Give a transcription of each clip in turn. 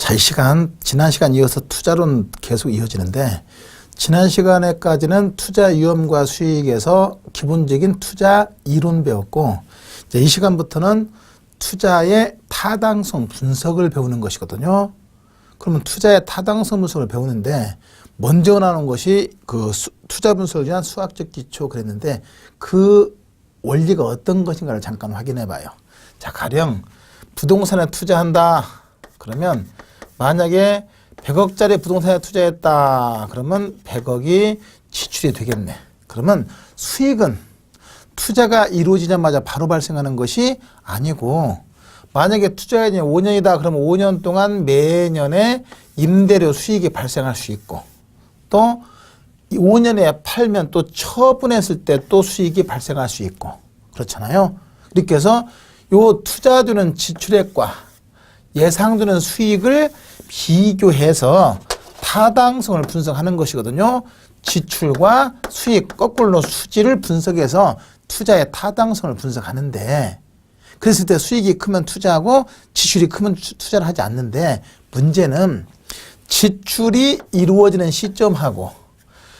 자, 이 시간, 지난 시간 이어서 투자론 계속 이어지는데, 지난 시간에까지는 투자 위험과 수익에서 기본적인 투자 이론 배웠고, 이제 이 시간부터는 투자의 타당성 분석을 배우는 것이거든요. 그러면 투자의 타당성 분석을 배우는데, 먼저 나오는 것이 그 투자 분석을 위한 수학적 기초 그랬는데, 그 원리가 어떤 것인가를 잠깐 확인해 봐요. 자, 가령 부동산에 투자한다. 그러면 만약에 100억짜리 부동산에 투자했다. 그러면 100억이 지출이 되겠네. 그러면 수익은 투자가 이루어지자마자 바로 발생하는 것이 아니고, 만약에 투자가 5년이다. 그러면 5년 동안 매년에 임대료 수익이 발생할 수 있고, 또 5년에 팔면 또 처분했을 때 또 수익이 발생할 수 있고, 그렇잖아요. 이렇게 해서 요 투자되는 지출액과 예상되는 수익을 비교해서 타당성을 분석하는 것이거든요. 지출과 수익 거꾸로 수지를 분석해서 투자의 타당성을 분석하는데, 그랬을 때 수익이 크면 투자하고 지출이 크면 투자를 하지 않는데, 문제는 지출이 이루어지는 시점하고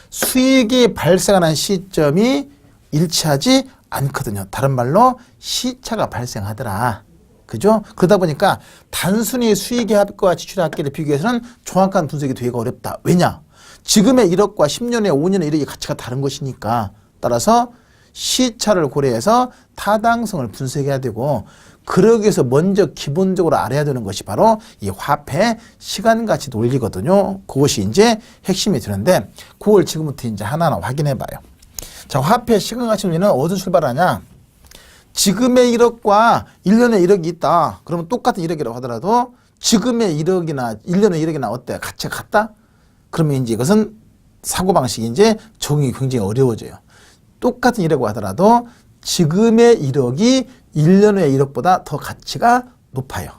수익이 발생하는 시점이 일치하지 않거든요. 다른 말로 시차가 발생하더라. 그죠? 그러다 보니까 단순히 수익의 합과 지출의 합계를 비교해서는 정확한 분석이 되기가 어렵다. 왜냐? 지금의 1억과 10년의 5년의 1억의 가치가 다른 것이니까. 따라서 시차를 고려해서 타당성을 분석해야 되고, 그러기 위해서 먼저 기본적으로 알아야 되는 것이 바로 이 화폐 시간가치 논리거든요. 그것이 이제 핵심이 되는데, 그걸 지금부터 이제 하나하나 확인해 봐요. 자, 화폐 시간가치 논리는 어디서 출발하냐? 지금의 1억과 1년의 1억이 있다. 그러면 똑같은 1억이라고 하더라도 지금의 1억이나 1년의 1억이나 어때? 가치가 같다? 그러면 이제 이것은 사고방식이 이제 적용이 굉장히 어려워져요. 똑같은 1억이라고 하더라도 지금의 1억이 1년의 1억보다 더 가치가 높아요.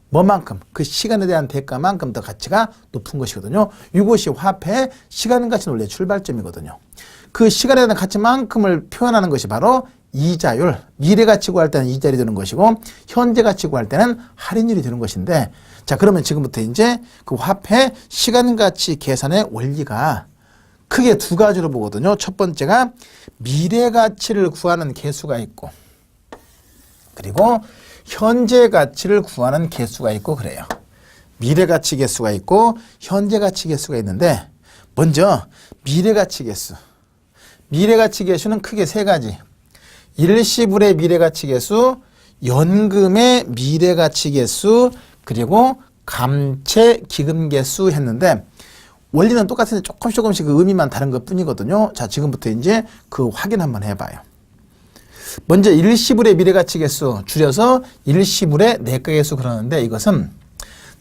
뭐만큼? 그 시간에 대한 대가만큼 더 가치가 높은 것이거든요. 이것이 화폐의 시간가치 논리의 출발점이거든요. 그 시간에 대한 가치만큼을 표현하는 것이 바로 이자율, 미래가치 구할 때는 이자율이 되는 것이고, 현재가치 구할 때는 할인율이 되는 것인데, 자, 그러면 지금부터 이제 그 화폐 시간가치 계산의 원리가 크게 두 가지로 보거든요. 첫 번째가 미래가치를 구하는 계수가 있고, 그리고 현재가치를 구하는 계수가 있고 그래요. 미래가치 계수가 있고 현재가치 계수가 있는데, 먼저 미래가치 계수. 미래가치 계수는 크게 세 가지. 일시불의 미래가치 계수, 연금의 미래가치 계수, 그리고 감채 기금 계수 했는데, 원리는 똑같은데 조금씩 그 의미만 다른 것 뿐이거든요. 자, 지금부터 이제 그 확인 한번 해봐요. 먼저 일시불의 미래가치 계수, 줄여서 일시불의 내과계수 그러는데, 이것은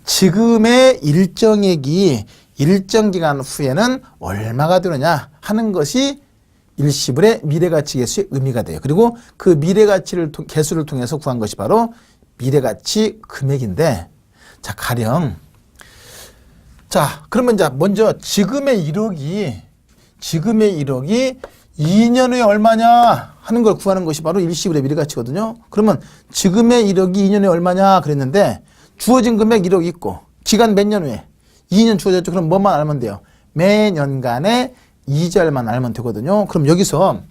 지금의 일정액이 일정 기간 후에는 얼마가 되느냐 하는 것이 일시불의 미래가치 계수의 의미가 돼요. 그리고 그 미래가치를 계수를 통해서 구한 것이 바로 미래가치 금액인데, 자, 가령, 자, 그러면 이제 먼저 지금의 1억이 2년 후에 얼마냐 하는 걸 구하는 것이 바로 일시불의 미래가치거든요. 그러면 지금의 1억이 2년 후에 얼마냐 그랬는데, 주어진 금액 1억 있고 기간 몇 년 후에 2년 주어졌죠. 그럼 뭐만 알면 돼요? 매년간의 이자율만 알면 되거든요. 그럼 여기서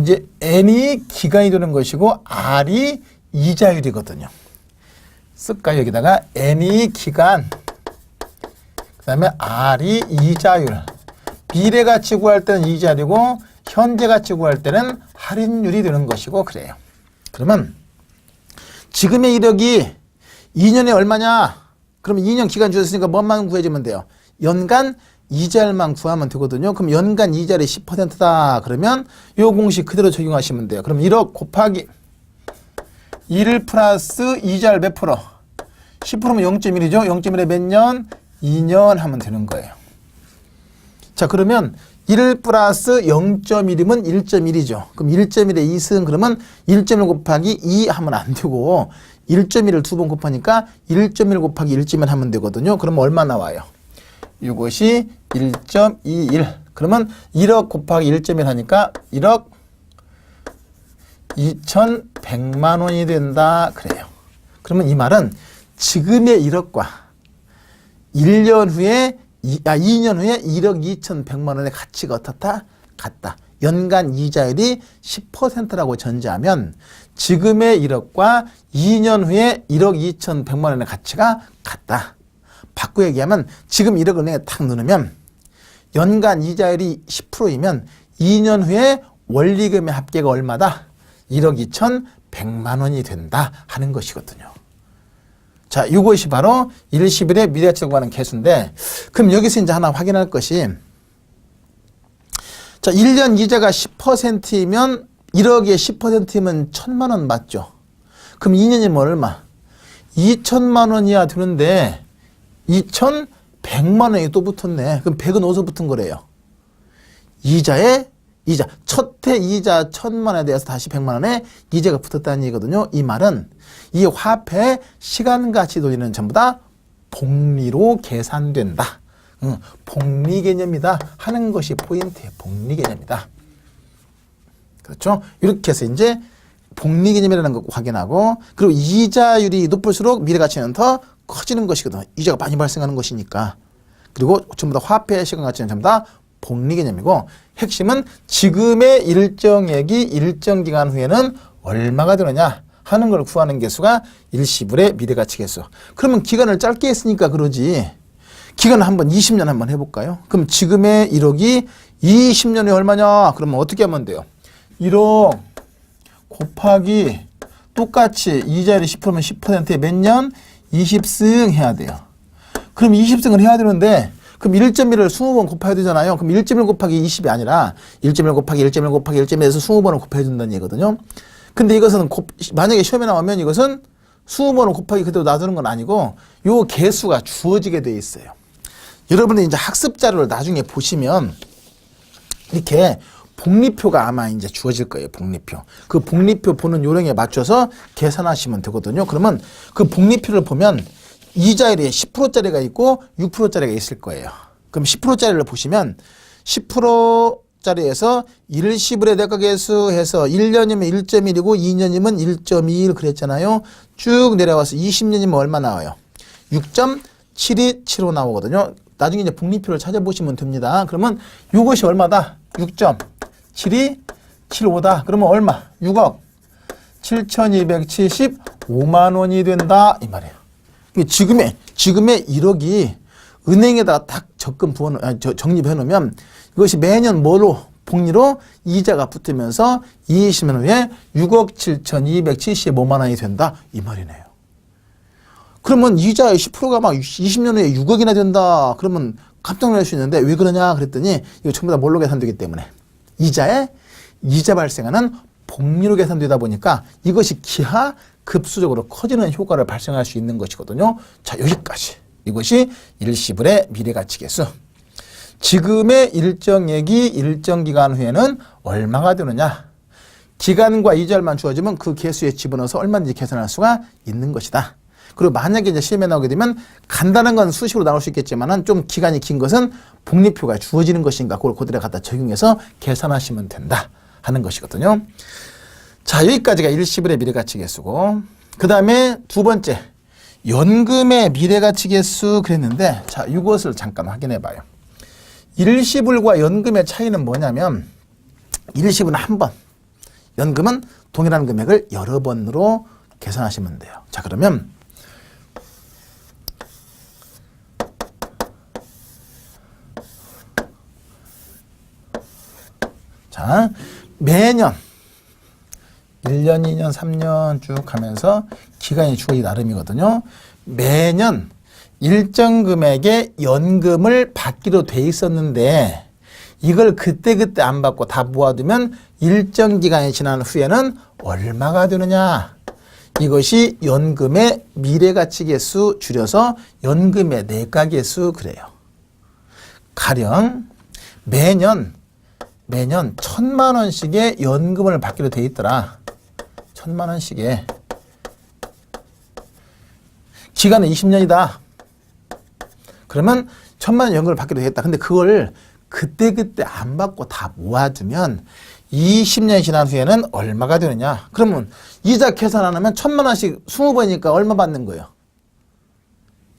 이제 N이 기간이 되는 것이고 R이 이자율이거든요. 쓸까요? 여기다가 N이 기간, 그 다음에 R이 이자율. 미래가치 구할 때는 이자율이고 현재가치 구할 때는 할인율이 되는 것이고 그래요. 그러면 지금의 1억이 2년에 얼마냐? 그러면 2년 기간 주셨으니까 뭐만 구해주면 돼요? 연간 이자율만 구하면 되거든요. 그럼 연간 이자율이 10%다. 그러면 이 공식 그대로 적용하시면 돼요. 그럼 1억 곱하기 1 플러스 이자율 몇 프로? 10%면 0.1이죠. 0.1에 몇 년? 2년 하면 되는 거예요. 자, 그러면 1 플러스 0.1이면 1.1이죠. 그럼 1.1에 2승 그러면 1.1 곱하기 2 하면 안 되고 1.1을 두 번 곱하니까 1.1 곱하기 1.1 하면 되거든요. 그러면 얼마 나와요? 이것이 1.21. 그러면 1억 곱하기 1.1 하니까 1억 2,100만 원이 된다 그래요. 그러면 이 말은 지금의 1억과 2년 후에 1억 2,100만 원의 가치가 어떻다? 같다. 연간 이자율이 10%라고 전제하면 지금의 1억과 2년 후에 1억 2,100만 원의 가치가 같다. 바꾸어 얘기하면 지금 1억을 은행에 탁 넣으면 연간 이자율이 10%이면 2년 후에 원리금의 합계가 얼마다? 1억 2,100만 원이 된다 하는 것이거든요. 자, 이것이 바로 일시불의 미래가치라고 하는 개수인데, 그럼 여기서 이제 하나 확인할 것이, 자, 1년 이자가 10%이면 1억에 10%이면 1,000만 원 맞죠? 그럼 2년이면 얼마? 2,000만 원이야 되는데 2,100만 원이 또 붙었네. 그럼 100은 어디서 붙은 거래요? 이자. 첫해 이자 1,000만 원에 대해서 다시 100만 원에 이자가 붙었다는 얘기거든요. 이 말은 이 화폐 시간가치 논리는 전부 다 복리로 계산된다. 복리 개념이다 하는 것이 포인트예요. 복리 개념이다. 그렇죠? 이렇게 해서 이제 복리 개념이라는 거 확인하고, 그리고 이자율이 높을수록 미래가치는 더 커지는 것이거든요. 이자가 많이 발생하는 것이니까. 그리고 전부 다 화폐 시간가치는 전부 다 복리 개념이고, 핵심은 지금의 일정액이 일정 기간 후에는 얼마가 되느냐 하는 걸 구하는 개수가 일시불의 미래가치 개수. 그러면 기간을 짧게 했으니까 그러지. 기간을 한번 20년 한번 해볼까요? 그럼 지금의 1억이 20년에 얼마냐? 그러면 어떻게 하면 돼요? 1억 곱하기 똑같이 이자율이 10%면 10%에 몇 년? 20승 해야 돼요. 그럼 20승을 해야 되는데, 그럼 1.1을 20번 곱해야 되잖아요. 그럼 1.1 곱하기 20이 아니라 1.1 곱하기 1.1 곱하기 1.1에서 20번을 곱해야 된다는 얘기거든요. 근데 이것은 만약에 시험에 나오면 이것은 20번을 곱하기 그대로 놔두는 건 아니고 요 개수가 주어지게 돼 있어요. 여러분들 이제 학습 자료를 나중에 보시면 이렇게 복리표가 아마 이제 주어질 거예요. 복리표. 그 복리표 보는 요령에 맞춰서 계산하시면 되거든요. 그러면 그 복리표를 보면 이자율이 10%짜리가 있고 6%짜리가 있을 거예요. 그럼 10%짜리를 보시면 10%짜리에서 일시불의 대가계수 해서 1년이면 1.1이고 2년이면 1.21 그랬잖아요. 쭉 내려와서 20년이면 얼마 나와요? 6.7275 나오거든요. 나중에 이제 복리표를 찾아보시면 됩니다. 그러면 이것이 얼마다? 6.7275다. 그러면 얼마? 6억 7,275만 원이 된다 이 말이에요. 지금의 1억이 은행에다가 딱 적립해 놓으면 이것이 매년 뭐로? 복리로 이자가 붙으면서 20년 후에 6억 7,275만 원이 된다 이 말이네요. 그러면 이자의 10%가 막 20년 후에 6억이나 된다. 그러면 깜짝 놀랄 수 있는데 왜 그러냐 그랬더니 이거 전부 다 뭘로 계산되기 때문에 이자 발생하는 복리로 계산되다 보니까 이것이 기하 급수적으로 커지는 효과를 발생할 수 있는 것이거든요. 자, 여기까지. 이것이 일시불의 미래가치계수. 지금의 일정액이 일정 기간 후에는 얼마가 되느냐. 기간과 이자율만 주어지면 그 개수에 집어넣어서 얼마든지 계산할 수가 있는 것이다. 그리고 만약에 이제 시험에 나오게 되면 간단한 건 수식으로 나올 수 있겠지만은 좀 기간이 긴 것은 복리표가 주어지는 것인가 그걸 그대로 갖다 적용해서 계산하시면 된다 하는 것이거든요. 자, 여기까지가 일시불의 미래가치계수고, 그 다음에 두 번째 연금의 미래가치계수 그랬는데, 자, 이것을 잠깐 확인해 봐요. 일시불과 연금의 차이는 뭐냐면 일시불은 한 번, 연금은 동일한 금액을 여러 번으로 계산하시면 돼요. 자, 그러면 자, 매년 1년, 2년, 3년 쭉 하면서 기간이 주어지기 나름이거든요. 매년 일정 금액의 연금을 받기로 돼 있었는데 이걸 그때그때 안 받고 다 모아두면 일정 기간이 지난 후에는 얼마가 되느냐. 이것이 연금의 미래가치계수 줄여서 연금의 내가계수 그래요. 가령 매년 1,000만 원씩의 연금을 받기로 돼 있더라. 1,000만 원씩의. 기간은 20년이다. 그러면 1,000만 원 연금을 받기로 돼 있다. 근데 그걸 그때그때 안 받고 다 모아두면 20년이 지난 후에는 얼마가 되느냐. 그러면 이자 계산 안 하면 1,000만 원씩 20번이니까 얼마 받는 거예요?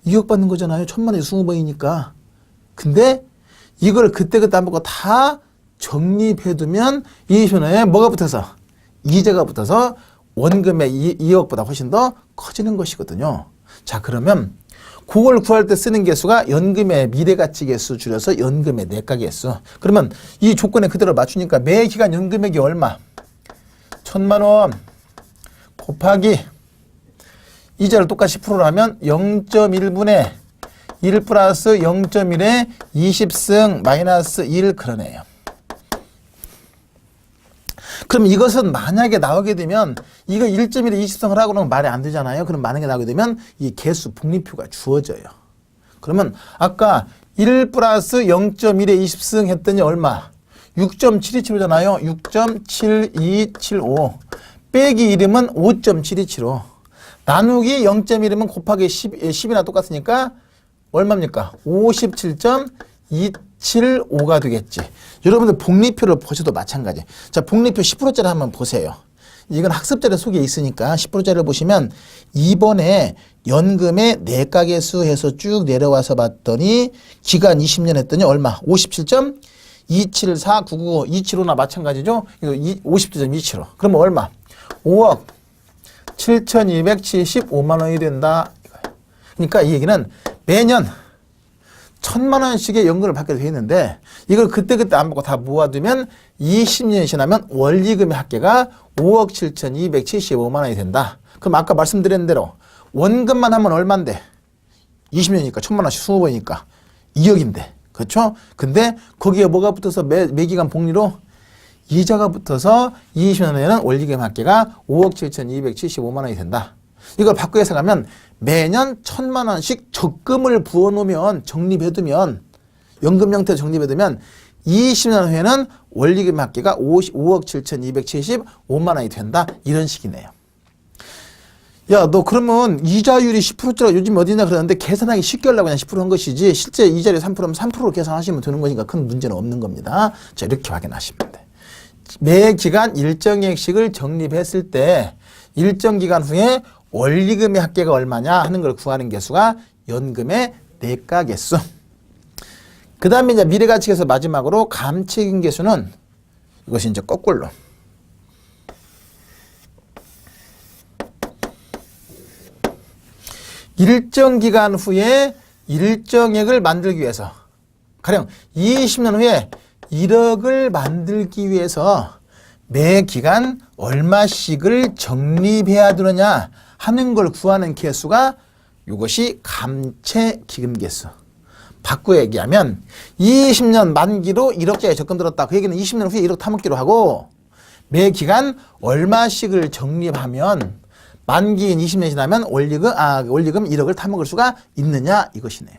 2억 받는 거잖아요. 1,000만 원에 20번이니까. 근데 이걸 그때그때 안 받고 다 적립해두면 20년에 뭐가 붙어서? 이자가 붙어서 원금의 2억보다 훨씬 더 커지는 것이거든요. 자, 그러면 그걸 구할 때 쓰는 개수가 연금의 미래가치 개수 줄여서 연금의 내가 개수. 그러면 이 조건에 그대로 맞추니까 매 기간 연금액이 얼마? 1,000만 원 곱하기 이자를 똑같이 10%로 하면 0.1분의 1 플러스 0.1에 20승 마이너스 1 그러네요. 그럼 이것은 만약에 나오게 되면 이거 1.1에 20승을 하고 그러면 말이 안 되잖아요. 그럼 만약에 나오게 되면 이 개수 복리표가 주어져요. 그러면 아까 1 플러스 0.1에 20승 했더니 얼마? 6.727잖아요. 6.7275 빼기 1이면 5.727로 나누기 0.1이면 곱하기 10이나 똑같으니까 얼마입니까? 57.275가 되겠지. 여러분들 복리표를 보셔도 마찬가지. 자, 복리표 10%짜리 한번 보세요. 이건 학습자료 속에 있으니까 10%짜리를 보시면 2번에 연금의 내가계수 해서 쭉 내려와서 봤더니 기간 20년 했더니 얼마? 57.27499 275나 마찬가지죠. 이거 57.275. 그러면 얼마? 5억 7,275만 원이 된다. 그러니까 이 얘기는 매년 1,000만 원씩의 연금을 받게 되어 있는데 이걸 그때그때 안 받고 다 모아두면 20년이 지나면 원리금의 합계가 5억 7,275만 원이 된다. 그럼 아까 말씀드린 대로 원금만 하면 얼만데? 20년이니까 1,000만 원씩 20번이니까 2억인데. 그렇죠? 근데 거기에 뭐가 붙어서 매기간 복리로 이자가 붙어서 20년에는 원리금 합계가 5억 7,275만 원이 된다. 이걸 바꿔 해석하면 매년 1,000만 원씩 적금을 부어놓으면 적립해두면 연금 형태로 적립해두면 20년 후에는 원리금 합계가 5억 7,275만 원이 된다. 이런 식이네요. 야, 너 그러면 이자율이 10%짜리 요즘 어디냐 그러는데 계산하기 쉽게 하려고 그냥 10%한 것이지 실제 이자율이 3%면 3%로 계산하시면 되는 거니까 큰 문제는 없는 겁니다. 자, 이렇게 확인하시면 돼. 매 기간 일정액씩을 적립했을 때 일정 기간 후에 원리금의 합계가 얼마냐 하는 걸 구하는 개수가 연금의 내가 개수. 그 다음에 이제 미래가치에서 마지막으로 감채긴 개수는 이것이 이제 거꾸로. 일정 기간 후에 일정액을 만들기 위해서 가령 20년 후에 1억을 만들기 위해서 매 기간 얼마씩을 적립해야 되느냐 하는 걸 구하는 개수가 이것이 감채기금개수. 바꾸어 얘기하면 20년 만기로 1억짜리 적금 들었다. 그 얘기는 20년 후에 1억 타먹기로 하고 매 기간 얼마씩을 적립하면 만기인 20년이 지나면 원리금 1억을 타먹을 수가 있느냐 이것이네요.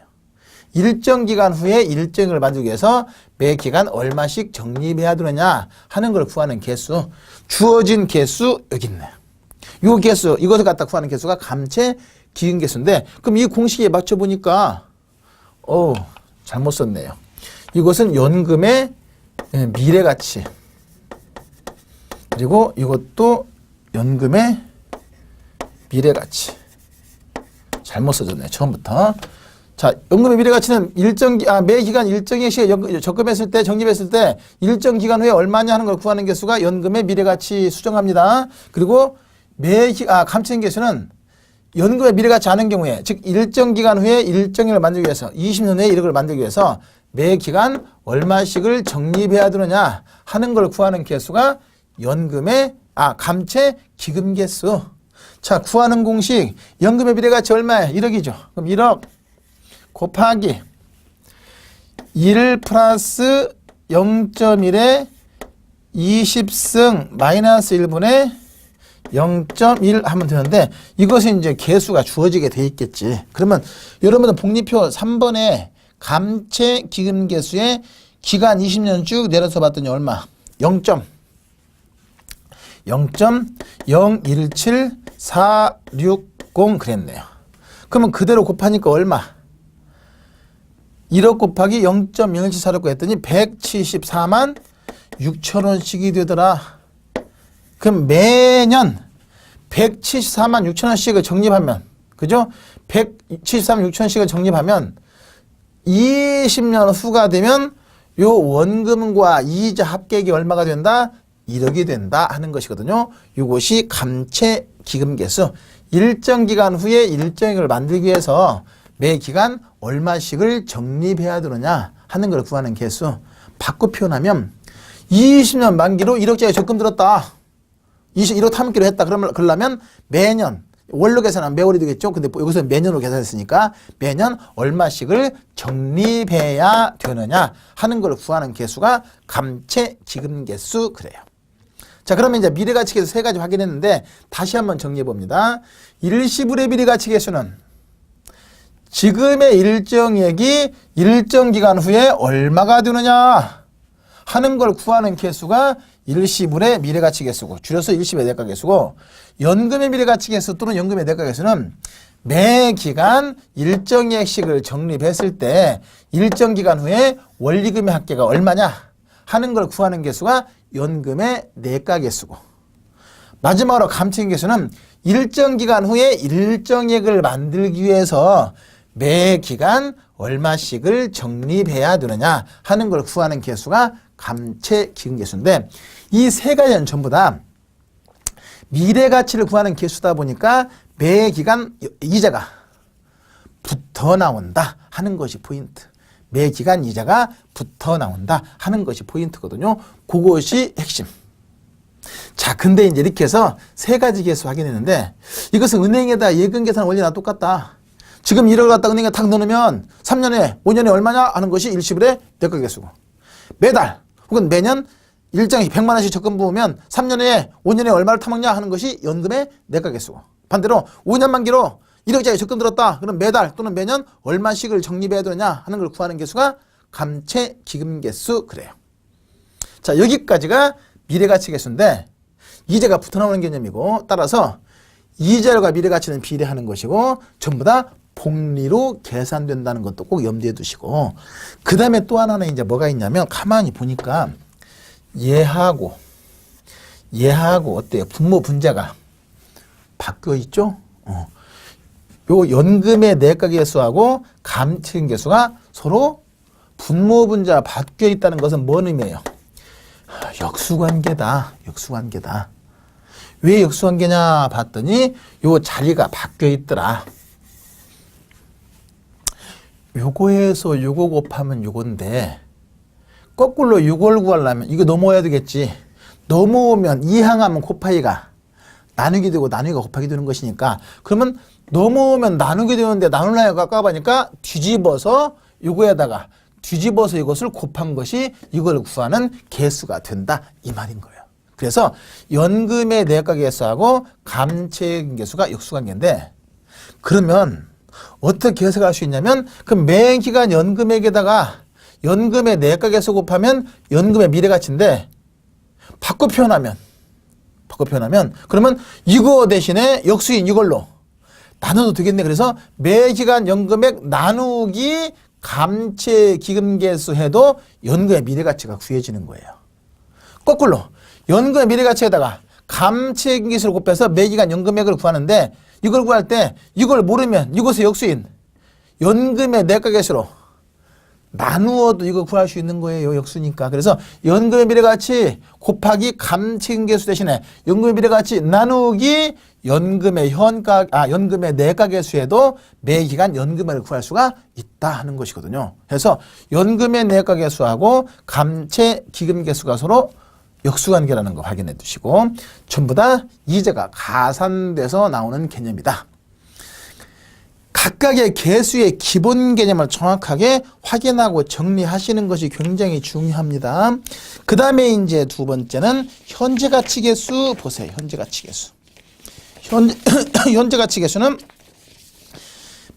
일정 기간 후에 일정을 만들기 위해서 매 기간 얼마씩 적립해야 되느냐 하는 걸 구하는 개수. 주어진 개수 여기 있네요. 요 개수 이것을 갖다 구하는 개수가 감채 기금 개수인데 그럼 이 공식에 맞춰보니까 잘못 썼네요. 이것은 연금의 미래가치 그리고 이것도 연금의 미래가치 잘못 써졌네요. 처음부터. 자, 연금의 미래가치는 매 기간 일정의 시에 적금했을 때, 적립했을 때 일정 기간 후에 얼마냐 하는 걸 구하는 개수가 연금의 미래가치 수정합니다. 그리고 감채인 개수는 연금의 미래가치 않은 경우에, 즉 일정 기간 후에 일정액을 만들기 위해서, 20년 후에 1억을 만들기 위해서 매 기간 얼마씩을 적립해야 되느냐 하는 걸 구하는 개수가 연금의 감채 기금 개수. 자, 구하는 공식 연금의 미래가치 얼마예요? 1억이죠. 그럼 1억 곱하기 1 플러스 0.1에 20승 마이너스 1분의 0.1 하면 되는데 이것이 이제 개수가 주어지게 돼 있겠지. 그러면 여러분은 복리표 3번에 감채 기금 개수의 기간 20년 쭉 내려서 봤더니 얼마? 0.017460 그랬네요. 그러면 그대로 곱하니까 얼마? 1억 곱하기 0.017460 했더니 174만 6천 원씩이 되더라. 그럼 매년 174만 6천 원씩을 적립하면 그죠? 173억 6천씩을 적립하면 20년 후가 되면 요 원금과 이자 합계액이 얼마가 된다? 1억이 된다 하는 것이거든요. 이것이 감채 기금 개수. 일정 기간 후에 일정액을 만들기 위해서 매 기간 얼마씩을 적립해야 되느냐 하는 걸 구하는 개수. 바꿔 표현하면 20년 만기로 1억짜리 적금 들었다. 1억 탐기로 했다. 그러면 매년 월로 계산하면 매월이 되겠죠. 근데 여기서 매년으로 계산했으니까 매년 얼마씩을 적립해야 되느냐 하는 걸 구하는 개수가 감채 기금 개수 그래요. 자, 그러면 이제 미래가치계수 세 가지 확인했는데 다시 한번 정리해 봅니다. 일시불의 미래가치계수는 지금의 일정액이 일정 기간 후에 얼마가 되느냐 하는 걸 구하는 개수가 일시불의 미래가치계수고, 줄여서 일시불의 대가계수고, 연금의 미래가치계수 또는 연금의 대가계수는 매 기간 일정액씩을 적립했을 때 일정 기간 후에 원리금의 합계가 얼마냐 하는 걸 구하는 개수가 연금의 내가계수고, 마지막으로 감채기금 개수는 일정 기간 후에 일정액을 만들기 위해서 매 기간 얼마씩을 적립해야 되느냐 하는 걸 구하는 개수가 감채기금 개수인데, 이 세 가지는 전부 다 미래가치를 구하는 개수다 보니까 매 기간 이자가 붙어 나온다 하는 것이 포인트. 매 기간 이자가 붙어 나온다 하는 것이 포인트거든요. 그것이 핵심. 자, 근데 이제 이렇게 해서 세 가지 개수 확인했는데, 이것은 은행에다 예금 계산 원리나 똑같다. 지금 1억을 갖다 은행에 탁 넣으면 3년에 5년에 얼마냐 하는 것이 일시불의 대가 개수고, 매달 혹은 매년 일정이 100만 원씩 적금 부으면 3년에 5년에 얼마를 타먹냐 하는 것이 연금의 내가 개수고, 반대로 5년 만기로 1억짜리 적금 들었다. 그럼 매달 또는 매년 얼마씩을 적립해야 되느냐 하는 걸 구하는 개수가 감채 기금 개수 그래요. 자, 여기까지가 미래가치 개수인데 이자가 붙어 나오는 개념이고, 따라서 이자율과 미래가치는 비례하는 것이고 전부 다 복리로 계산된다는 것도 꼭 염두에 두시고, 그 다음에 또 하나는 이제 뭐가 있냐면, 가만히 보니까 얘하고 어때요? 분모 분자가 바뀌어 있죠? 요 연금의 내가계수하고 감채기금 개수가 서로 분모 분자가 바뀌어 있다는 것은 뭔 의미예요? 역수관계다. 역수관계다. 왜 역수관계냐 봤더니 요 자리가 바뀌어 있더라. 요거에서 요거 곱하면 요건데, 거꾸로 요걸 구하려면 이거 넘어야 되겠지. 넘어오면 이항하면 곱하기가 나누기 되고 나누기가 곱하기 되는 것이니까, 그러면 넘어오면 나누게 되는데 나누려니까 깝깝하니까 뒤집어서 요거에다가 뒤집어서 이것을 곱한 것이 이걸 구하는 개수가 된다 이 말인 거예요. 그래서 연금의 내가계수하고 감채기금 개수가 역수관계인데, 그러면 어떻게 해석할 수 있냐면, 그럼 매 기간 연금액에다가 연금의 내가계수 곱하면 연금의 미래가치인데, 바꿔 표현하면 그러면 이거 대신에 역수인 이걸로 나눠도 되겠네. 그래서 매 기간 연금액 나누기 감채기금 개수 해도 연금의 미래가치가 구해지는 거예요. 거꾸로 연금의 미래가치에다가 감채기금 개수를 곱해서 매 기간 연금액을 구하는데, 이걸 구할 때 이걸 모르면 이것의 역수인 연금의 내가계수로 나누어도 이거 구할 수 있는 거예요. 역수니까. 그래서 연금의 미래가치 곱하기 감채기금 개수 대신에 연금의 미래가치 나누기 연금의 연금의 내가계수에도 매 기간 연금을 구할 수가 있다 하는 것이거든요. 그래서 연금의 내가계수하고 감채기금 개수가 서로 역수관계라는 거 확인해 두시고, 전부 다 이자가 가산돼서 나오는 개념이다. 각각의 개수의 기본 개념을 정확하게 확인하고 정리하시는 것이 굉장히 중요합니다. 그 다음에 이제 두 번째는 현재가치계수 보세요. 현재가치계수. 현재가치계수는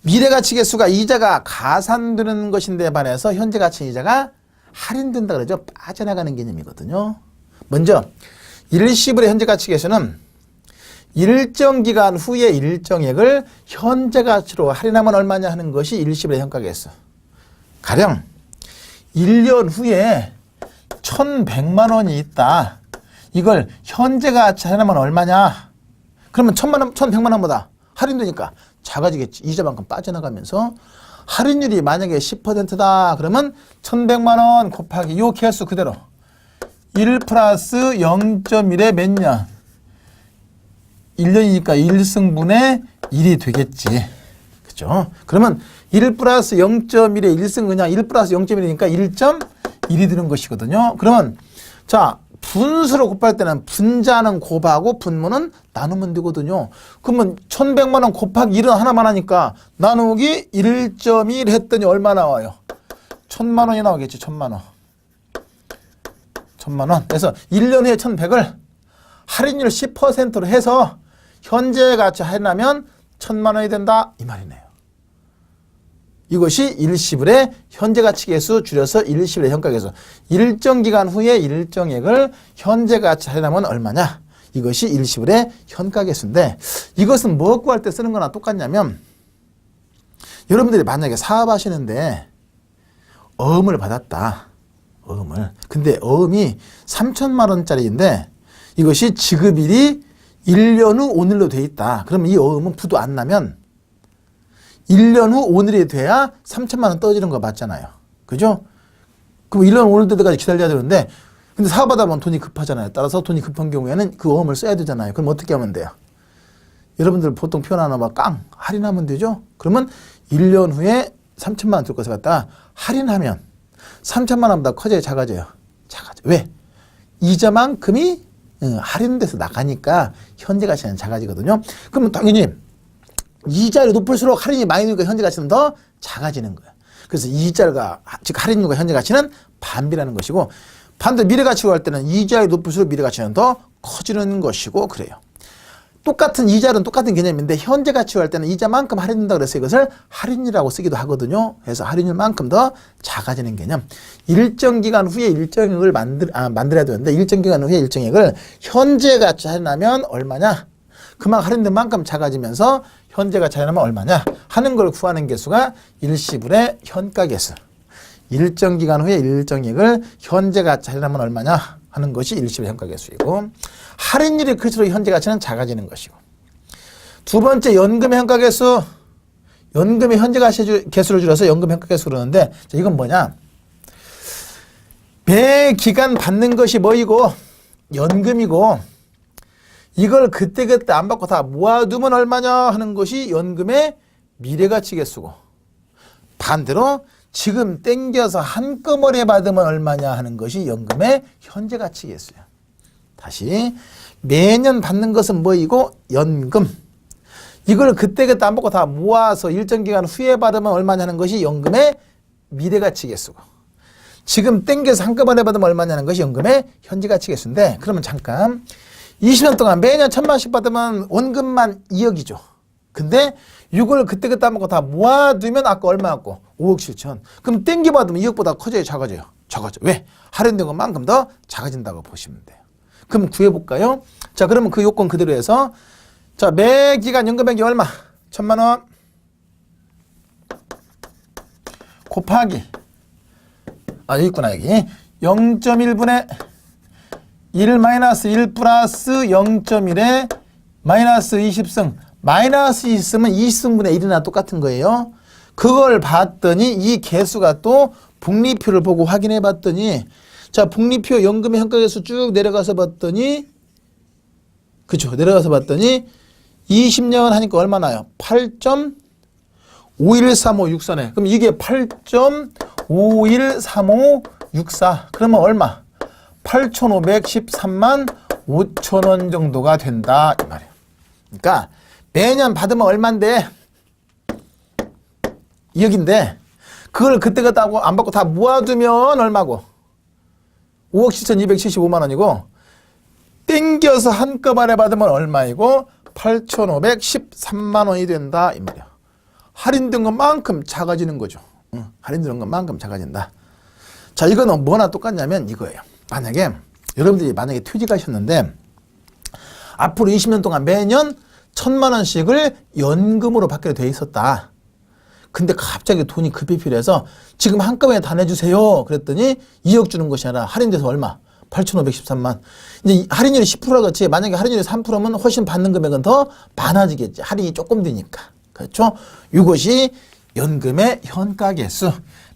미래가치계수가 이자가 가산되는 것인데 반해서 현재가치 이자가 할인된다 그러죠. 빠져나가는 개념이거든요. 먼저 일시불의 현재가치계수는 일정 기간 후에 일정액을 현재가치로 할인하면 얼마냐 하는 것이 일시불의 현가계수. 가령 1년 후에 1,100만 원이 있다. 이걸 현재가치 할인하면 얼마냐? 그러면 1,100만 원보다 할인되니까 작아지겠지. 이자만큼 빠져나가면서 할인율이 만약에 10%다. 그러면 1100만 원 곱하기 요 개수 그대로 1 플러스 0.1에 몇 년? 1년이니까 1승분의 1이 되겠지. 그죠? 그러면 1 플러스 0.1에 1승 그냥 1 플러스 0.1이니까 1.1이 되는 것이거든요. 그러면 자, 분수로 곱할 때는 분자는 곱하고 분모는 나누면 되거든요. 그러면 1100만 원 곱하기 1은 하나만 하니까 나누기 1.1 했더니 얼마 나와요? 1000만 원이 나오겠지. 1000만 원. 1000만 원. 그래서 1년 후에 1100을 할인율 10%로 해서 현재 가치 할인하면 1000만 원이 된다. 이 말이네요. 이것이 일시불의 현재 가치 계수 줄여서 일시불의 현가 계수. 일정 기간 후에 일정액을 현재 가치 할인하면 얼마냐? 이것이 일시불의 현가 계수인데 이것은 뭐 구할 때 쓰는 거나 똑같냐면 여러분들이 만약에 사업하시는데 어음을 받았다. 어음을. 근데 어음이 3천만 원짜리인데 이것이 지급일이 1년 후 오늘로 돼 있다. 그러면 이 어음은 부도 안 나면 1년 후 오늘이 돼야 3천만 원 떨어지는 거 맞잖아요. 그죠? 그럼 1년 오늘 때까지 기다려야 되는데 근데 사업하다 보면 돈이 급하잖아요. 따라서 돈이 급한 경우에는 그 어음을 써야 되잖아요. 그럼 어떻게 하면 돼요? 여러분들 보통 표현 하나 봐. 깡! 할인하면 되죠? 그러면 1년 후에 3천만 원 들 것을 갖다가 할인하면 3천만 원보다 커져요? 작아져요? 작아져. 왜? 이자만큼이 할인돼서 나가니까 현재 가치는 작아지거든요. 그러면 당연히 이자율이 높을수록 할인이 많이 되니까 현재 가치는 더 작아지는 거예요. 그래서 이자가 즉 할인율과 현재 가치는 반비라는 것이고 반대로 미래 가치로 할 때는 이자율이 높을수록 미래 가치는 더 커지는 것이고 그래요. 똑같은 이자는 똑같은 개념인데 현재 가치로 할 때는 이자만큼 할인된다 그래서 이것을 할인율이라고 쓰기도 하거든요. 그래서 할인율만큼 더 작아지는 개념. 일정 기간 후에 일정액을 만들어야 되는데 일정 기간 후에 일정액을 현재 가치 할인하면 얼마냐? 그만 할인된 만큼 작아지면서 현재 가치 할인하면 얼마냐? 하는 걸 구하는 개수가 일시불의 현가 개수. 일정 기간 후에 일정액을 현재 가치 할인하면 얼마냐? 하는 것이 일시불의 현가 개수이고 할인율이 클수록 현재 가치는 작아지는 것이고 두 번째 연금의 현가 개수. 연금의 현재 가치 개수를 줄여서 연금 현가 개수를 그러는데 이건 뭐냐? 매 기간 받는 것이 뭐이고 연금이고 이걸 그때그때 안 받고 다 모아두면 얼마냐 하는 것이 연금의 미래가치 개수고 반대로 지금 땡겨서 한꺼번에 받으면 얼마냐 하는 것이 연금의 현재가치 개수야. 다시 매년 받는 것은 뭐이고 연금. 이걸 그때그때 안 받고 다 모아서 일정 기간 후에 받으면 얼마냐 하는 것이 연금의 미래가치 개수고 지금 땡겨서 한꺼번에 받으면 얼마냐는 것이 연금의 현재가치 개수인데 그러면 잠깐 20년 동안 매년 1000만 원씩 받으면 원금만 2억이죠. 근데 이걸 그때그때 안 먹고 다 모아두면 아까 얼마였고 5억 7천. 그럼 땡겨 받으면 2억보다 커져요? 작아져요? 작아져. 왜? 할인된 것만큼 더 작아진다고 보시면 돼요. 그럼 구해볼까요? 자, 그러면 그 요건 그대로 해서 자, 매 기간 연금액이 얼마? 1000만 원 곱하기 여기 있구나 여기 0.1분의 1 마이너스 1 플러스 0.1에 마이너스 20승. 마이너스 20승은 20승분의 1이나 똑같은 거예요. 그걸 봤더니 이 개수가 또 복리표를 보고 확인해 봤더니 자, 복리표 연금의 현가계수 쭉 내려가서 봤더니 그쵸. 내려가서 봤더니 20년 하니까 얼마 나요? 8.513564네. 그럼 이게 8.513564. 그러면 얼마? 8,513만 5천 원 정도가 된다 이 말이에요. 그러니까 매년 받으면 얼만데 2억인데 그걸 그때그때 하고 안 받고 다 모아두면 얼마고 5억 7,275만 원이고 땡겨서 한꺼번에 받으면 얼마이고 8,513만 원이 된다 이 말이야. 할인된 것만큼 작아지는 거죠. 할인된 것만큼 작아진다. 자, 이거는 뭐나 똑같냐면 이거예요. 만약에 여러분들이 퇴직하셨는데 앞으로 20년 동안 매년 1000만 원씩을 연금으로 받게 돼 있었다. 근데 갑자기 돈이 급히 필요해서 지금 한꺼번에 다 내주세요. 그랬더니 2억 주는 것이 아니라 할인돼서 얼마? 8,513만. 이제 할인율이 10%라 그렇지. 만약에 할인율이 3%면 훨씬 받는 금액은 더 많아지겠지. 할인이 조금 되니까. 그렇죠? 이것이 연금의 현가계수.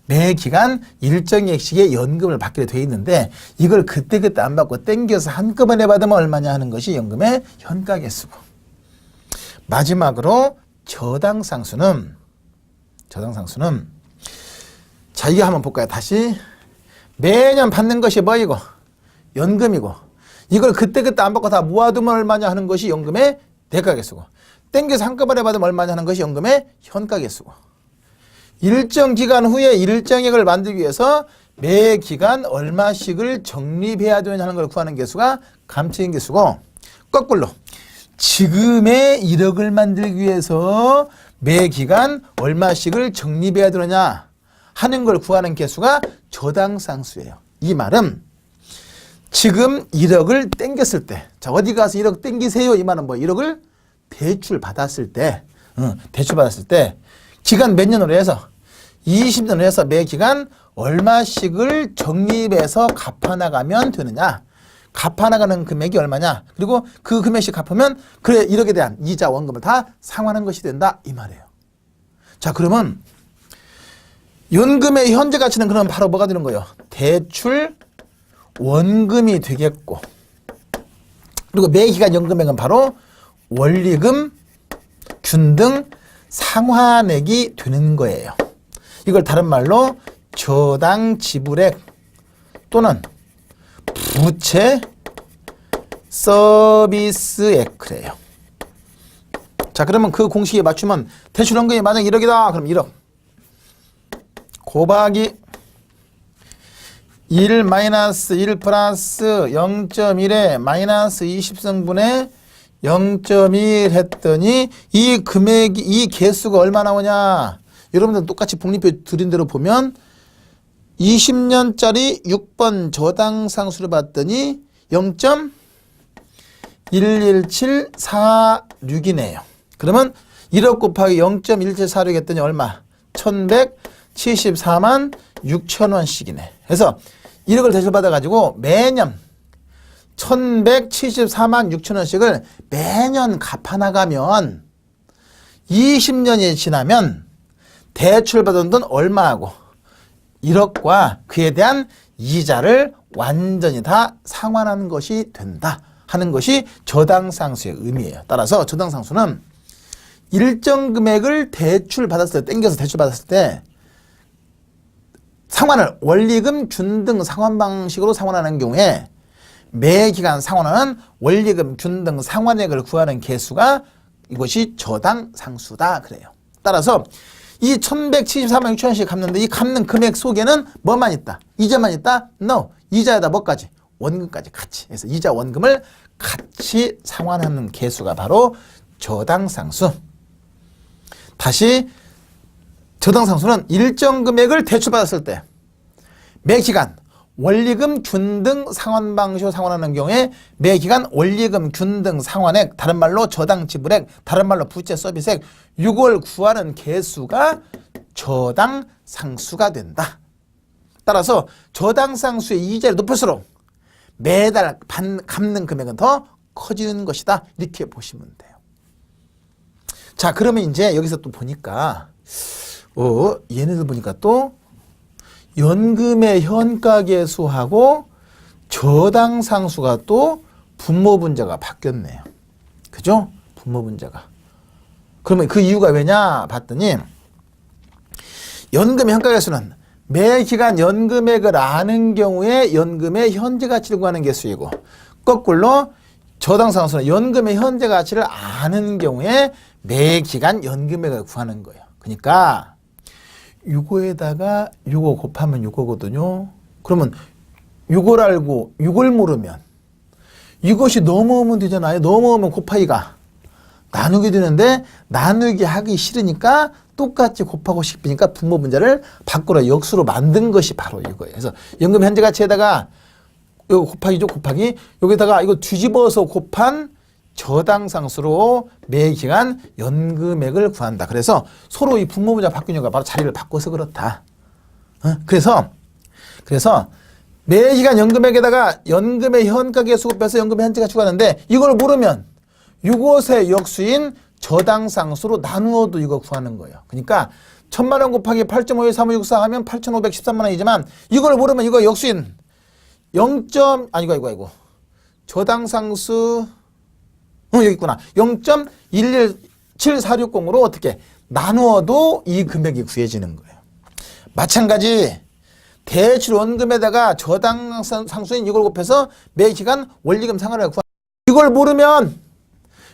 매 기간 일정액씩의 연금을 받게 돼 있는데 이걸 그때그때 안 받고 땡겨서 한꺼번에 받으면 얼마냐 하는 것이 연금의 현가계수고. 마지막으로 저당상수는 자, 이거 한번 볼까요? 다시 매년 받는 것이 뭐이고? 연금이고. 이걸 그때그때 안 받고 다 모아두면 얼마냐 하는 것이 연금의 대가계수고. 땡겨서 한꺼번에 받으면 얼마냐 하는 것이 연금의 현가계수고. 일정 기간 후에 일정액을 만들기 위해서 매 기간 얼마씩을 적립해야 되느냐 걸 구하는 계수가 감채인 계수고, 거꾸로 지금의 1억을 만들기 위해서 매 기간 얼마씩을 적립해야 되느냐 하는 걸 구하는 계수가 저당상수예요. 이 말은 지금 1억을 땡겼을 때, 자, 어디 가서 1억 땡기세요. 이 말은 뭐 1억을 대출 받았을 때, 기간 몇 년으로 해서 20년으로 해서 매 기간 얼마씩을 적립해서 갚아나가면 되느냐. 갚아나가는 금액이 얼마냐. 그리고 그 금액씩 갚으면 그래 1억에 대한 이자 원금을 다 상환한 것이 된다. 이 말이에요. 자, 그러면 연금의 현재 가치는 그럼 바로 뭐가 되는 거예요? 대출 원금이 되겠고, 그리고 매 기간 연금액은 바로 원리금, 균등, 상환액이 되는 거예요. 이걸 다른 말로 저당 지불액 또는 부채 서비스액 그래요. 자, 그러면 그 공식에 맞추면 대출 원금이 만약 1억이다. 그럼 1억 곱하기 1 마이너스 1 플러스 0.1에 마이너스 20승분의 0.1 했더니 이 금액이, 이 개수가 얼마 나오냐. 여러분들 똑같이 복리표 드린 대로 보면 20년짜리 6번 저당상수를 봤더니 0.11746이네요. 그러면 1억 곱하기 0.1746 했더니 얼마? 1174만 6천원씩이네. 그래서 1억을 대출받아가지고 매년 1174만 6천원씩을 매년 갚아나가면 20년이 지나면 대출받은 돈 얼마하고 1억과 그에 대한 이자를 완전히 다 상환하는 것이 된다 하는 것이 저당상수의 의미예요. 따라서 저당상수는 일정 금액을 대출받았을 때, 땡겨서 대출받았을 때 상환을 원리금, 균등 상환 방식으로 상환하는 경우에 매 기간 상환하는 원리금, 균등 상환액을 구하는 계수가 이것이 저당상수다 그래요. 따라서 이 1174만 6천원씩 갚는데 이 갚는 금액 속에는 뭐만 있다? 이자만 있다? No. 이자에다 뭐까지? 원금까지 같이. 그래서 이자 원금을 같이 상환하는 계수가 바로 저당상수. 다시 저당상수는 일정 금액을 대출받았을 때 매 기간 원리금, 균등 상환 방식으로 상환하는 경우에 매 기간 원리금, 균등 상환액, 다른 말로 저당 지불액, 다른 말로 부채 서비스액, 이걸 구하는 계수가 저당상수가 된다. 따라서 저당상수의 이자를 높일수록 매달 갚는 금액은 더 커지는 것이다. 이렇게 보시면 돼요. 자, 그러면 이제 여기서 또 보니까 얘네들 보니까 또 연금의 현가계수하고 저당상수가 또 분모분자가 바뀌었네요. 그죠? 분모분자가. 그러면 그 이유가 왜냐 봤더니 연금의 현가계수는 매 기간 연금액을 아는 경우에 연금의 현재가치를 구하는 계수이고, 거꾸로 저당상수는 연금의 현재가치를 아는 경우에 매 기간 연금액을 구하는 거예요. 그러니까 요거에다가 요거 곱하면 요거거든요. 그러면 요걸 알고 요걸 모르면 이것이 넘어오면 되잖아요. 넘어오면 곱하기가 나누게 되는데 나누기 하기 싫으니까 똑같이 곱하고 싶으니까 분모분자를 바꾸라 역수로 만든 것이 바로 이거예요. 그래서 연금 현재가치에다가 요거 곱하기죠. 곱하기 여기다가 이거 뒤집어서 곱한 저당상수로 매 기간 연금액을 구한다. 그래서 서로 이 분모분자 바뀌는 거 바로 자리를 바꿔서 그렇다. 그래서 매 기간 연금액에다가 연금의 현가계수 곱해서 연금의 현재가치 구하는데 이걸 모르면 이것의 역수인 저당상수로 나누어도 이거 구하는 거예요. 그러니까 1000만 원 곱하기 8.513564 하면 8,513만 원이지만 이걸 모르면 이거 역수인 0. 아이고. 저당상수 여기 있구나. 0.117460으로 어떻게 나누어도 이 금액이 구해지는 거예요. 마찬가지 대출 원금에다가 저당상수인 이걸 곱해서 매 기간 원리금 상환을 구하는 이걸 모르면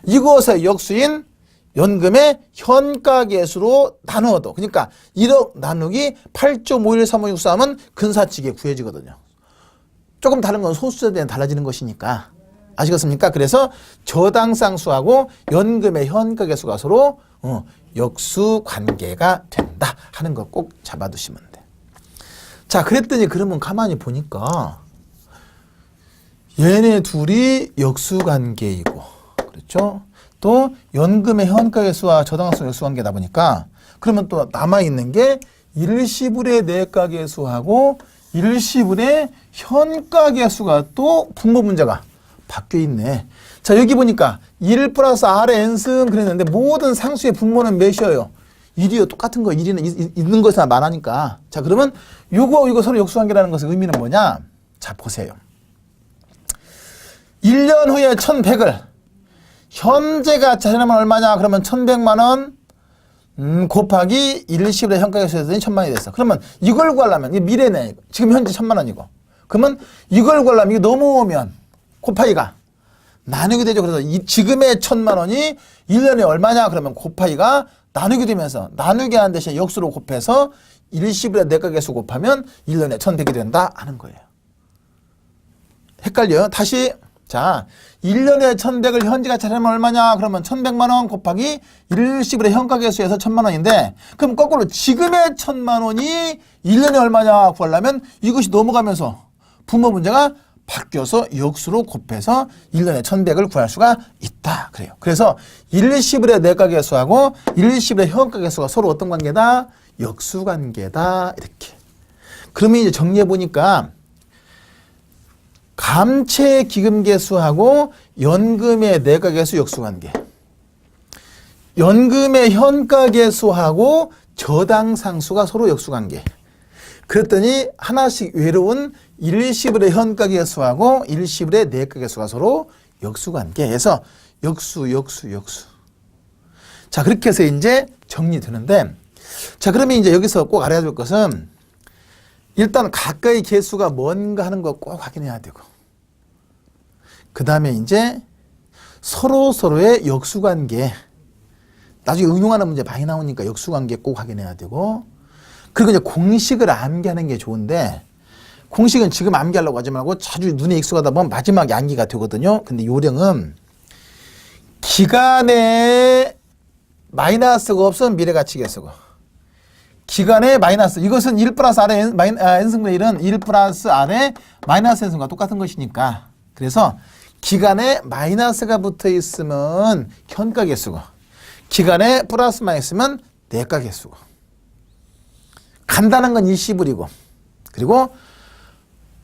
이것의 역수인 연금의 현가계수로 나누어도 그러니까 1억 나누기 8.513563은 근사치게 구해지거든요. 조금 다른 건 소수에 대한 달라지는 것이니까 아시겠습니까? 그래서 저당상수하고 연금의 현가계수가 서로 역수관계가 된다 하는 거 꼭 잡아두시면 돼. 자, 그랬더니 그러면 가만히 보니까 얘네 둘이 역수관계이고 그렇죠? 또 연금의 현가계수와 저당상수 역수관계다 보니까 그러면 또 남아있는 게 일시불의 내가계수하고 일시불의 현가계수가 또 분모 문제가 바뀌어 있네. 자, 여기 보니까 1 플러스 R의 n승 그랬는데 모든 상수의 분모는 몇이에요? 1이요. 똑같은 거 1이 있는 것이나 많으니까. 자, 그러면 이거 서로 역수관계라는 것의 의미는 뭐냐? 자, 보세요. 1년 후에 1100을 현재가 자산하면 얼마냐? 그러면 1100만 원 곱하기 일시불의 현가계수 했더니 1000만 원이 됐어. 그러면 이걸 구하려면 이게 미래네. 지금 현재 1000만 원이고. 그러면 이걸 구하려면 이게 넘어오면 곱하기가 나누게 되죠. 그래서 이 지금의 1000만 원이 1년에 얼마냐? 그러면 곱하기가 나누게 되면서 나누게 하는 대신 역수로 곱해서 일시불의 내가계수 곱하면 1년에 1100이 된다 하는 거예요. 헷갈려요? 다시 자, 1년에 1100을 현재가 차리면 얼마냐? 그러면 1100만 원 곱하기 일시불의 현가계수에서 1000만 원인데 그럼 거꾸로 지금의 1000만 원이 1년에 얼마냐 구하려면 이것이 넘어가면서 분모 문제가 바뀌어서 역수로 곱해서 1년에 1100을 구할 수가 있다. 그래요. 그래서 일시불의 내가계수하고 일시불의 현가계수가 서로 어떤 관계다? 역수관계다. 이렇게. 그러면 이제 정리해 보니까 감채 기금계수하고 연금의 내가계수 역수관계, 연금의 현가계수하고 저당상수가 서로 역수관계. 그랬더니 하나씩 외로운 일시불의 현가계수하고 일시불의 내가계수가 서로 역수관계에서 역수. 자, 그렇게 해서 이제 정리되는데, 자, 그러면 이제 여기서 꼭 알아야 될 것은 일단 가까이 계수가 뭔가 하는 거 꼭 확인해야 되고, 그 다음에 이제 서로의 역수관계, 나중에 응용하는 문제 많이 나오니까 역수관계 꼭 확인해야 되고, 그리고 이제 공식을 암기하는 게 좋은데, 공식은 지금 암기하려고 하지 말고 자주 눈에 익숙하다 보면 마지막에 암기가 되거든요. 근데 요령은 기간에 마이너스가 없으면 미래가치계수고, 기간에 마이너스, 이것은 1 플러스 R의 n승분의 1은 1 플러스 R의 마이너스 n승과 똑같은 것이니까, 그래서 기간에 마이너스가 붙어 있으면 현가계수고, 기간에 플러스만 있으면 내가계수고, 간단한 건 일시불이고, 그리고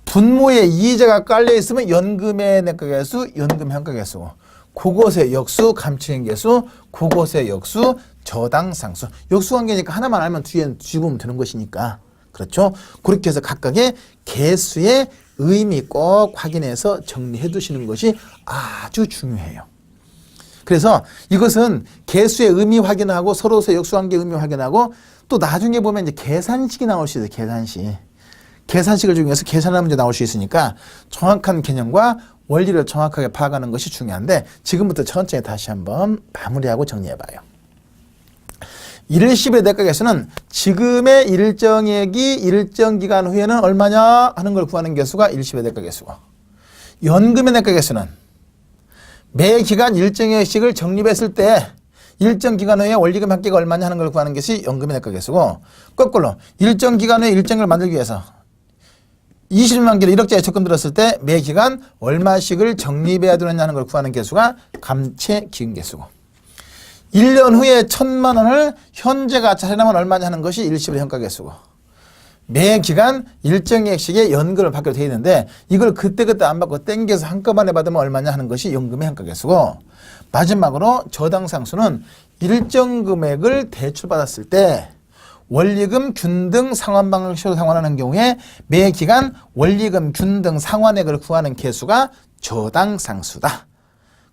분모에 이자가 깔려 있으면 연금의 내가계수, 연금 현가계수고, 그것의 역수, 감추행계수, 그것의 역수, 저당상수. 역수관계니까 하나만 알면 뒤에 뒤보면 되는 것이니까. 그렇죠? 그렇게 해서 각각의 계수의 의미 꼭 확인해서 정리해 두시는 것이 아주 중요해요. 그래서 이것은 계수의 의미 확인하고 서로서의 역수관계 의미 확인하고 또 나중에 보면 이제 계산식이 나올 수 있어요. 계산식을 중에서 계산하는 문제 나올 수 있으니까 정확한 개념과 원리를 정확하게 파악하는 것이 중요한데, 지금부터 천천히 다시 한번 마무리하고 정리해봐요. 일시불의 내가계수는 지금의 일정액이 일정 기간 후에는 얼마냐 하는 걸 구하는 계수가 일시불의 내가계수고, 연금의 내가계수는 매 기간 일정액씩을 적립했을 때 일정 기간 후에 원리금 합계가 얼마냐 하는 걸 구하는 것이 연금의 내가계수고, 거꾸로 일정 기간 후에 일정을 만들기 위해서 20만 개를 1억짜리 적금 들었을 때 매 기간 얼마씩을 적립해야 되느냐 하는 걸 구하는 계수가 감채 기금계수고, 1년 후에 1000만 원을 현재가 차례나면 얼마냐 하는 것이 일시불의 현가계수고, 매 기간 일정액씩의 연금을 받게 되어 있는데 이걸 그때그때 안 받고 땡겨서 한꺼번에 받으면 얼마냐 하는 것이 연금의 현가계수고, 마지막으로 저당상수는 일정 금액을 대출받았을 때 원리금 균등 상환 방식으로 상환하는 경우에 매 기간 원리금 균등 상환액을 구하는 개수가 저당상수다.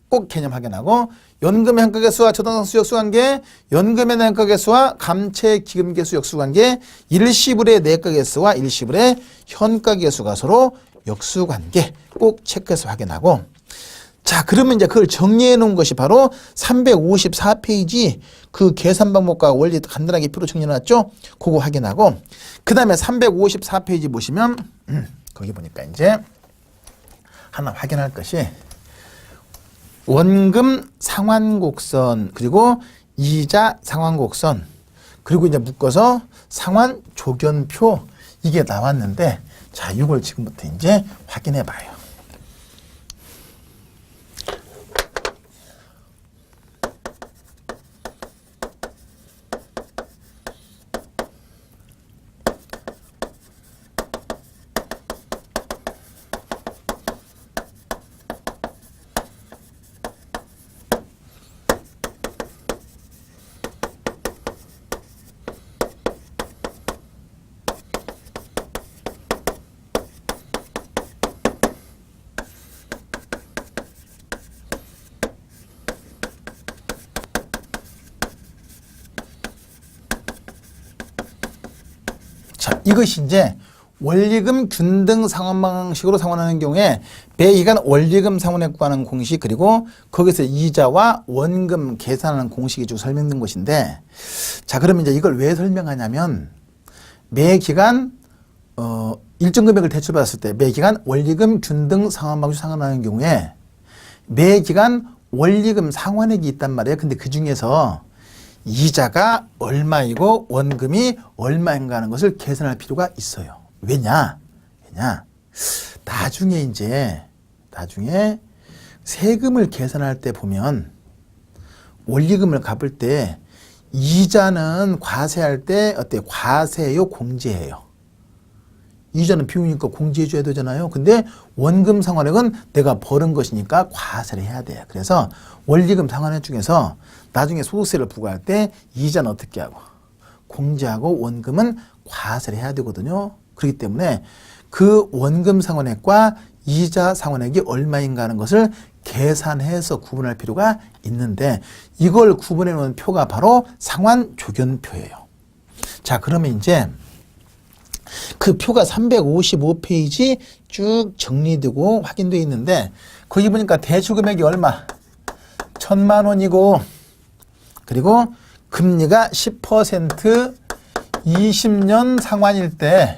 꼭 개념 확인하고 연금의 현가 개수와 저당상수 역수관계, 연금의 현가 개수와 감채 기금 개수 역수관계, 일시불의 내가 개수와 일시불의 현가 개수가 서로 역수관계 꼭 체크해서 확인하고 자 그러면 이제 그걸 정리해 놓은 것이 바로 354페이지 그 계산 방법과 원리 간단하게 표로 정리해 놨죠? 그거 확인하고 그 다음에 354페이지 보시면 거기 보니까 이제 하나 확인할 것이 원금 상환곡선 그리고 이자 상환곡선 그리고 이제 묶어서 상환 조견표 이게 나왔는데 자 이걸 지금부터 이제 확인해 봐요. 자, 이것이 이제 원리금 균등 상환 방식으로 상환하는 경우에 매 기간 원리금 상환액 구하는 공식 그리고 거기서 이자와 원금 계산하는 공식이 쭉 설명된 것인데 자, 그러면 이제 이걸 왜 설명하냐면 매 기간 일정 금액을 대출받았을 때 매 기간 원리금 균등 상환 방식으로 상환하는 경우에 매 기간 원리금 상환액이 있단 말이에요. 근데 그 중에서 이자가 얼마이고 원금이 얼마인가 하는 것을 계산할 필요가 있어요. 왜냐? 나중에 세금을 계산할 때 보면 원리금을 갚을 때 이자는 과세할 때 어때요? 과세요? 공제해요? 이자는 비우니까 공제해 줘야 되잖아요. 근데 원금 상환액은 내가 벌은 것이니까 과세를 해야 돼요. 그래서 원리금 상환액 중에서 나중에 소득세를 부과할 때 이자는 어떻게 하고 공제하고 원금은 과세를 해야 되거든요. 그렇기 때문에 그 원금 상환액과 이자 상환액이 얼마인가 하는 것을 계산해서 구분할 필요가 있는데 이걸 구분해 놓은 표가 바로 상환 조견표예요. 자, 그러면 이제 그 표가 355페이지 쭉 정리되고 확인되어 있는데 거기 보니까 대출 금액이 얼마? 1,000만 원이고 그리고 금리가 10% 20년 상환일 때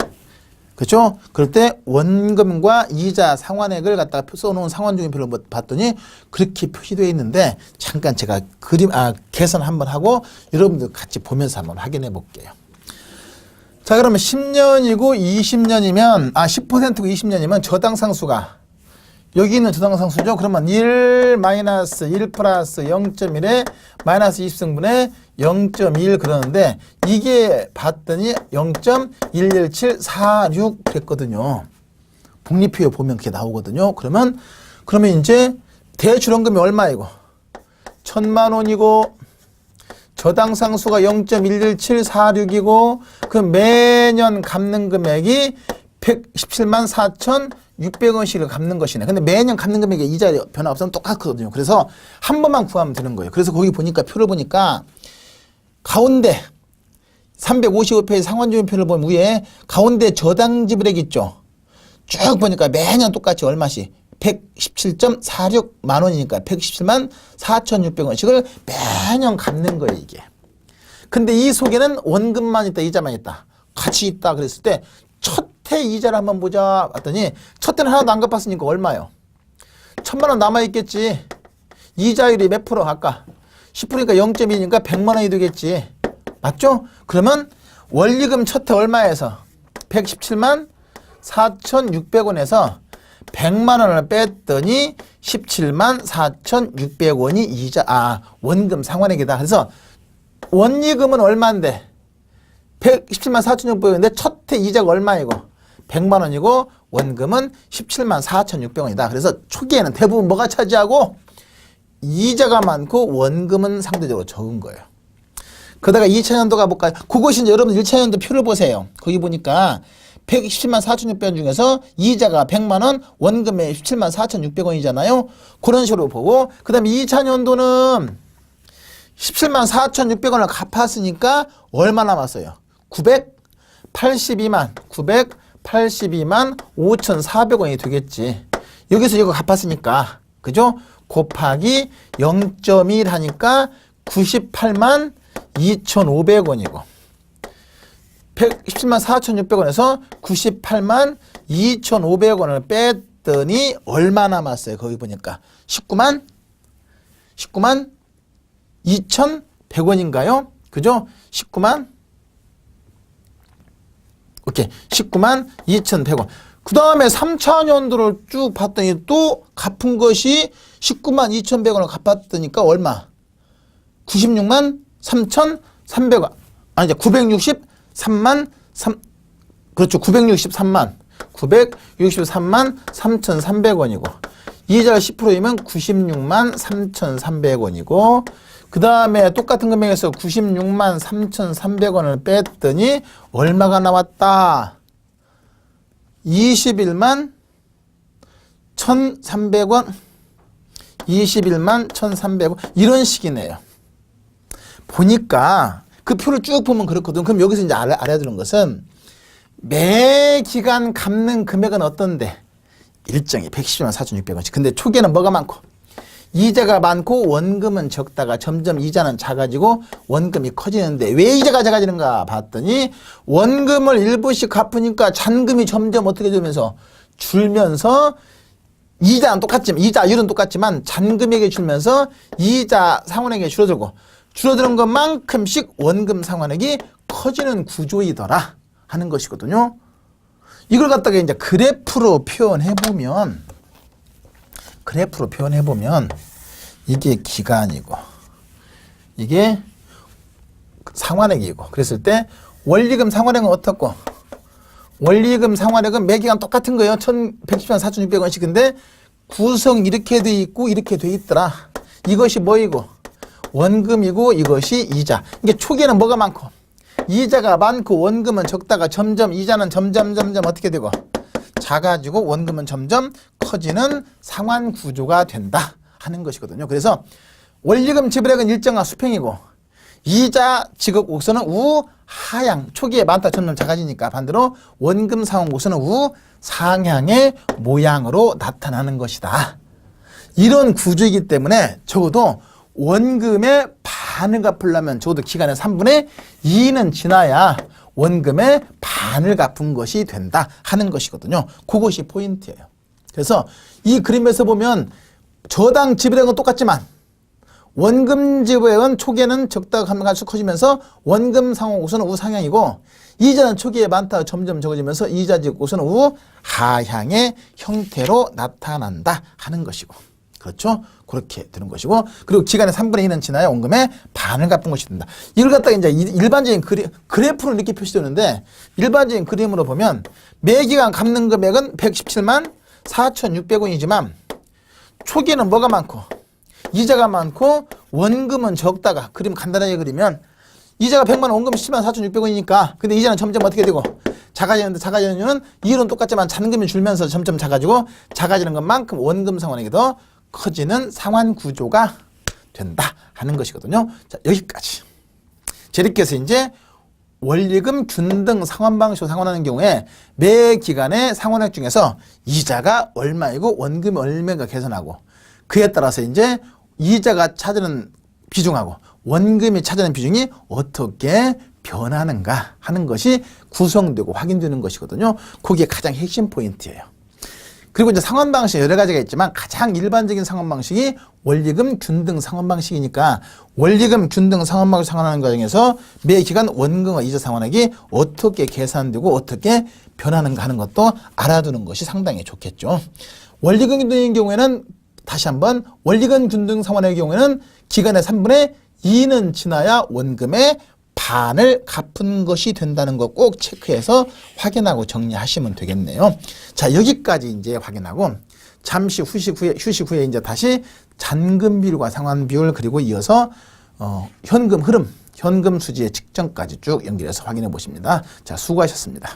그렇죠? 그럴 때 원금과 이자 상환액을 갖다가 써놓은 상환조견표를 봤더니 그렇게 표시되어 있는데 잠깐 제가 계산 한번 하고 여러분들 같이 보면서 한번 확인해 볼게요. 자, 그러면 10년이고 20년이면 10%고 20년이면 저당상수가 여기 있는 저당상수죠. 그러면 1 마이너스 1 플러스 0.1에 마이너스 20승분의 0.1 그러는데 이게 봤더니 0.11746 그랬거든요. 복리표에 보면 그게 나오거든요. 그러면 이제 대출원금이 얼마이고 1,000만 원이고 저당상수가 0.11746이고 그 매년 갚는 금액이 117만 4,600원씩을 갚는 것이네. 근데 매년 갚는 금액에 이자 변화 없으면 똑같거든요. 그래서 한 번만 구하면 되는 거예요. 그래서 거기 보니까 표를 보니까 가운데 355페이지 상환조견표를 보면 위에 가운데 저당지불액 있죠. 쭉 보니까 매년 똑같이 얼마씩 117.46만 원이니까 117만 4,600원씩을 매년 갚는 거예요, 이게. 근데 이 속에는 원금만 있다, 이자만 있다. 같이 있다 그랬을 때 첫 해 이자를 한번 보자 봤더니 첫 해는 하나도 안 갚았으니까 얼마요? 1,000만 원 남아있겠지. 이자율이 몇 프로 아까? 10%니까 0.2니까 100만 원이 되겠지. 맞죠? 그러면 원리금 첫 해 얼마에서? 117만 4,600원에서 100만 원을 뺐더니 17만 4,600원이 이자, 원금 상환액이다. 그래서 원리금은 얼마인데? 117만 4,600원인데 첫 해 이자가 얼마이고? 100만 원이고 원금은 17만 4,600원이다. 그래서 초기에는 대부분 뭐가 차지하고? 이자가 많고 원금은 상대적으로 적은 거예요. 그러다가 2000년도 가볼까요? 그것이 이제 여러분 1차년도 표를 보세요. 거기 보니까 117만 4,600원 중에서 이자가 100만 원, 원금에 17만 4,600원이잖아요. 그런 식으로 보고, 그 다음에 2차년도는 17만 4,600원을 갚았으니까 얼마 남았어요? 982만 5,400원이 되겠지. 여기서 이거 갚았으니까, 그죠? 곱하기 0.1 하니까 98만 2,500원이고 117만 4,600원에서 98만 2,500원을 뺐더니 얼마 남았어요? 거기 보니까 19만 2,100원인가요? 그죠? 19만 2,100원. 그 다음에 3차년도를 쭉 봤더니 또 갚은 것이 19만 2,100원을 갚았더니까 얼마? 96만 3,300원. 아니, 이제 963만 3, 그렇죠. 963만 3,300원이고, 이자가 10%이면 96만 3,300원이고, 그 다음에 똑같은 금액에서 96만 3,300원을 뺐더니 얼마가 나왔다? 21만 1,300원? 21만 1,300원? 이런 식이네요. 보니까 그 표를 쭉 보면 그렇거든. 그럼 여기서 이제 알아야 되는 것은 매 기간 갚는 금액은 어떤데? 일정이 110만 4,600원씩. 근데 초기에는 뭐가 많고? 이자가 많고 원금은 적다가 점점 이자는 작아지고 원금이 커지는데 왜 이자가 작아지는가 봤더니 원금을 일부씩 갚으니까 잔금이 점점 어떻게 되면서 줄면서 이자는 똑같지만 이자율은 똑같지만 잔금액이 줄면서 이자 상환액이 줄어들고 줄어드는 것만큼씩 원금 상환액이 커지는 구조이더라 하는 것이거든요. 이걸 갖다가 이제 그래프로 표현해 보면 이게 기간이고 이게 상환액이고 그랬을 때 원리금 상환액은 어떻고? 원리금 상환액은 매 기간 똑같은 거예요. 1,110만 4,600원씩. 근데 구성 이렇게 돼 있고 이렇게 돼 있더라. 이것이 뭐이고? 원금이고 이것이 이자. 이게 초기에는 뭐가 많고? 이자가 많고 원금은 적다가 점점 이자는 점점 어떻게 되고? 작아지고 원금은 점점 커지는 상환 구조가 된다 하는 것이거든요. 그래서 원리금 지불액은 일정한 수평이고 이자 지급 곡선은 우하향, 초기에 많다 점점 작아지니까 반대로 원금 상환 곡선은 우상향의 모양으로 나타나는 것이다. 이런 구조이기 때문에 적어도 원금의 반을 갚으려면 적어도 기간의 3분의 2는 지나야 원금의 반을 갚은 것이 된다 하는 것이거든요. 그것이 포인트예요. 그래서 이 그림에서 보면 저당 지불액은 똑같지만 원금 지불액은 초기에는 적다가 가면 갈수록 커지면서 원금 상환 곡선은 우상향이고 이자는 초기에 많다가 점점 적어지면서 이자 지급 곡선은 우하향의 형태로 나타난다 하는 것이고 그렇죠? 그렇게 되는 것이고 그리고 기간의 3분의 2는 지나야 원금의 반을 갚은 것이 된다. 이걸 갖다가 이제 일반적인 그래프로 이렇게 표시되는데 일반적인 그림으로 보면 매 기간 갚는 금액은 117만 4,600원이지만 초기에는 뭐가 많고 이자가 많고 원금은 적다가 그림 간단하게 그리면 이자가 100만 원 원금이 17만 4,600원이니까 근데 이자는 점점 어떻게 되고 작아지는데 작아지는 이유는 이율은 똑같지만 잔금이 줄면서 점점 작아지고 작아지는 것만큼 원금 상환액이 더 커지는 상환 구조가 된다 하는 것이거든요. 자, 여기까지. 자, 이렇게 해서 이제 원리금 균등 상환 방식으로 상환하는 경우에 매 기간의 상환액 중에서 이자가 얼마이고 원금이 얼마가 계산하고 그에 따라서 이제 이자가 차지하는 비중하고 원금이 차지하는 비중이 어떻게 변하는가 하는 것이 구성되고 확인되는 것이거든요. 그게 가장 핵심 포인트예요. 그리고 이제 상환 방식 여러 가지가 있지만 가장 일반적인 상환 방식이 원리금 균등 상환 방식이니까 원리금 균등 상환 방식 상환하는 과정에서 매 기간 원금과 이자 상환액이 어떻게 계산되고 어떻게 변하는가 하는 것도 알아두는 것이 상당히 좋겠죠. 원리금 균등의 경우에는 다시 한번 원리금 균등 상환의 경우에는 기간의 3분의 2는 지나야 원금의 반을 갚은 것이 된다는 거 꼭 체크해서 확인하고 정리하시면 되겠네요. 자, 여기까지 이제 확인하고 잠시 휴식 후에 이제 다시 잔금 비율과 상환 비율 그리고 이어서 현금 흐름, 현금 수지의 측정까지 쭉 연결해서 확인해 보십니다. 자, 수고하셨습니다.